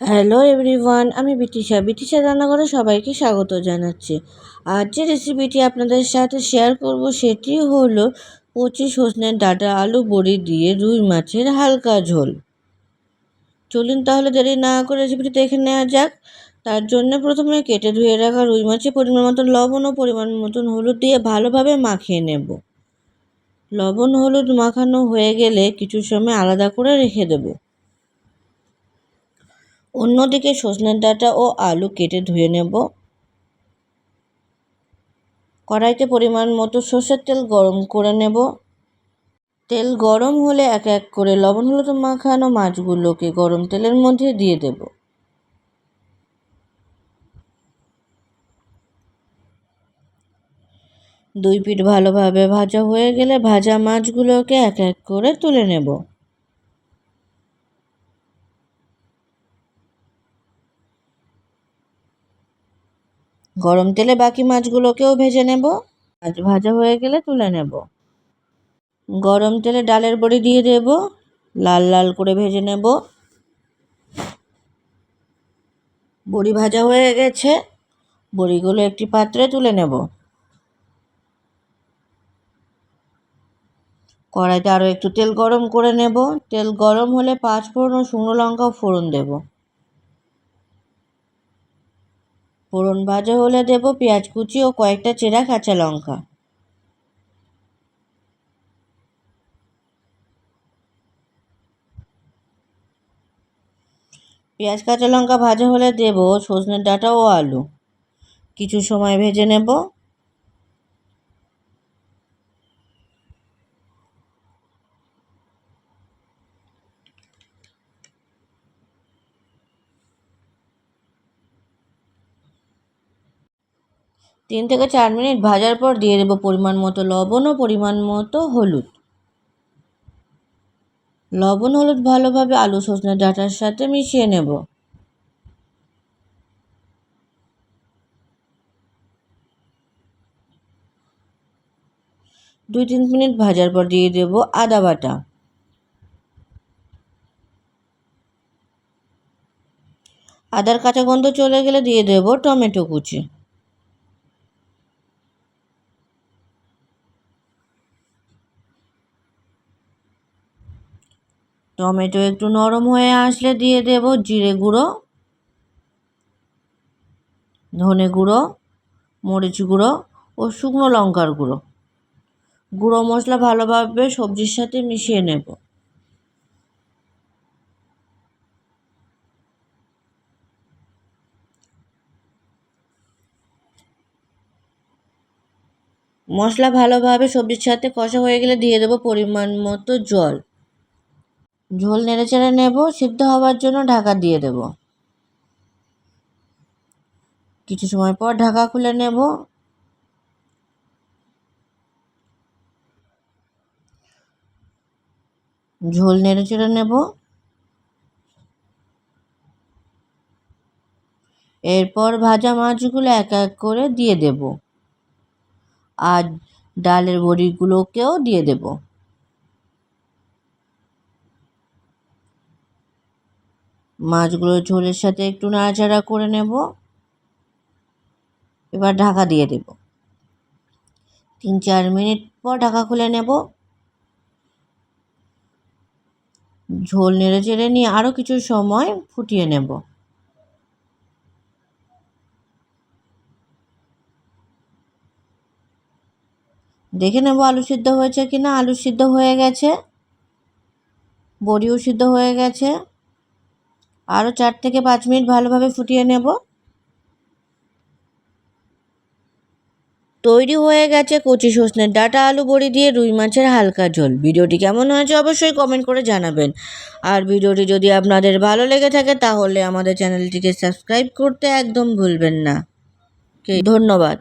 Hello everyone, আমি বিটিশা রান্নাঘরে সবাইকে স্বাগত জানাচ্ছি। আজ যে রেসিপিটি আপনাদের সাথে শেয়ার করব সেটি হলো কচি সজনের ডাঁটা আলু বড়ি দিয়ে রুই মাছের হালকা ঝোল। চলুন তাহলে দেরি না করে রেসিপিটি দেখে নেওয়া যাক। তার জন্য প্রথমে কেটে ধুয়ে রাখা রুই মাছে পরিমাণ মতন লবণ ও পরিমাণ মতন হলুদ দিয়ে ভালোভাবে মাখিয়ে নেব। লবণ হলুদ মাখানো হয়ে গেলে কিছু সময় আলাদা করে রেখে দেব। অন্যদিকে সজনের ডাঁটা ও আলু কেটে ধুয়ে নেব। কড়াইতে পরিমাণ মতো সর্ষের তেল গরম করে নেব। তেল গরম হলে এক এক করে লবণ হলুদ মাখানো মাছগুলোকে গরম তেলের মধ্যে দিয়ে দেব। দুই পিঠ ভালোভাবে ভাজা হয়ে গেলে ভাজা মাছগুলোকে এক এক করে তুলে নেব। গরম তেলে বাকি মাছগুলোকেও ভেজে নেব। মাছ ভাজা হয়ে গেলে তুলে নেব। গরম তেলে ডালের বড়ি দিয়ে দেব। লাল লাল করে ভেজে নেব। বড়ি ভাজা হয়ে গেছে, বড়িগুলো একটি পাত্রে তুলে নেব। কড়াইতে আরও একটু তেল গরম করে নেব। তেল গরম হলে 5 ফোড়ন ও শুকনো লঙ্কা ফোড়ন দেব। ফোড়ন ভাজা হলে দেব পেঁয়াজ কুচি ও কয়েকটা চেরা কাঁচা লঙ্কা। কাঁচা লঙ্কা ভাজা হলে দেব সজনের ডাঁটা ও আলু। কিছু সময় ভেজে নেব। তিন থেকে 4 মিনিট ভাজার পর দিয়ে দেব পরিমাণ মতো লবণ ও পরিমাণ মতো হলুদ। লবণ হলুদ ভালোভাবে আলু সজনের ডাঁটার সাথে মিশিয়ে নেব। দুই 3 মিনিট ভাজার পর দিয়ে দেব আদা বাটা। আদার কাঁচা গন্ধ চলে গেলে দিয়ে দেব টমেটো কুচি। টমেটো একটু নরম হয়ে আসলে দিয়ে দেব জিরে গুঁড়ো, ধনে গুঁড়ো, মরিচ গুঁড়ো ও শুকনো লঙ্কার গুঁড়ো। গুঁড়ো মশলা ভালোভাবে সবজির সাথে মিশিয়ে নেব। মশলা ভালোভাবে সবজির সাথে কষা হয়ে গেলে দিয়ে দেব পরিমাণ মতো জল। ঝোল নেড়েচেড়ে নেব। সিদ্ধ হওয়ার জন্য ঢাকা দিয়ে দেব। কিছু সময় পর ঢাকা খুলে নেব। ঝোল নেড়েচেড়ে নেব। এরপর ভাজা মাছগুলো এক এক করে দিয়ে দেব আর ডালের বড়িগুলোকেও দিয়ে দেব। মাছগুলো ঝোলের সাথে একটু নাড়াচাড়া করে নেব। এবার ঢাকা দিয়ে দেব। 3-4 মিনিট পর ঢাকা খুলে নেব। ঝোল নেড়েচেড়ে নিয়ে আরও কিছু সময় ফুটিয়ে নেব। দেখে নেব আলু সিদ্ধ হয়েছে কিনা। আলু সিদ্ধ হয়ে গেছে, বড়িও সিদ্ধ হয়ে গেছে। আরও 4 থেকে 5 মিনিট ভালোভাবে ফুটিয়ে নেব। তৈরি হয়ে গেছে কচি সজনের ডাঁটা আলু বড়ি দিয়ে রুই মাছের হালকা ঝোল। ভিডিওটি কেমন হয়েছে অবশ্যই কমেন্ট করে জানাবেন। আর ভিডিওটি যদি আপনাদের ভালো লেগে থাকে তাহলে আমাদের চ্যানেলটিকে সাবস্ক্রাইব করতে একদম ভুলবেন না। ধন্যবাদ।